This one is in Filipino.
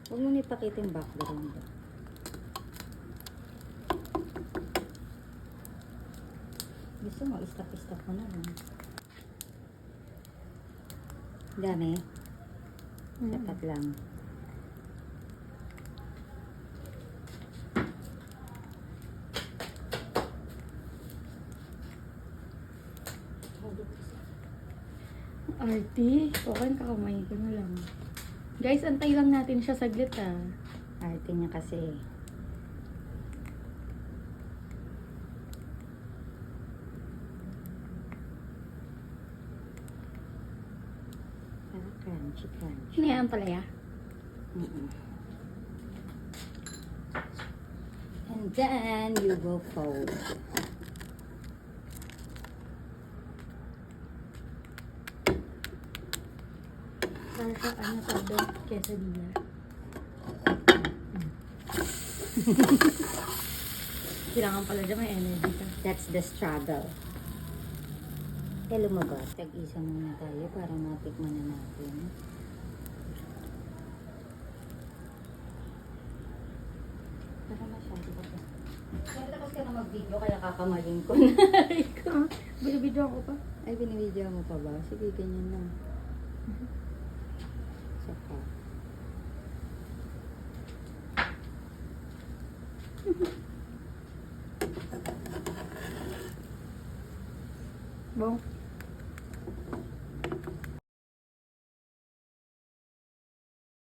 Huwag mo ipakita yung background. Gusto mo, istap-istap mo na lang. Dami. Dapat lang. Arty, okay, kakamayin ko na lang. Guys, antay lang natin siya saglit ah. Arte niya kasi. Crunchy, crunchy. Ano yan pala ya? And then you will fold. Para sa ano todo, quesadilla. Kailangan pala dyan may energy ka. That's the struggle. Kaya lumabas. Tag-isa muna tayo para matikman na natin. Para masyado ka pa. Kaya tapos ka na mag-video, kaya kakamayin ko na. Binibidyo ako pa. Ay, binibidyo mo pa ba? Sige, ganyan lang. Saka. Bong.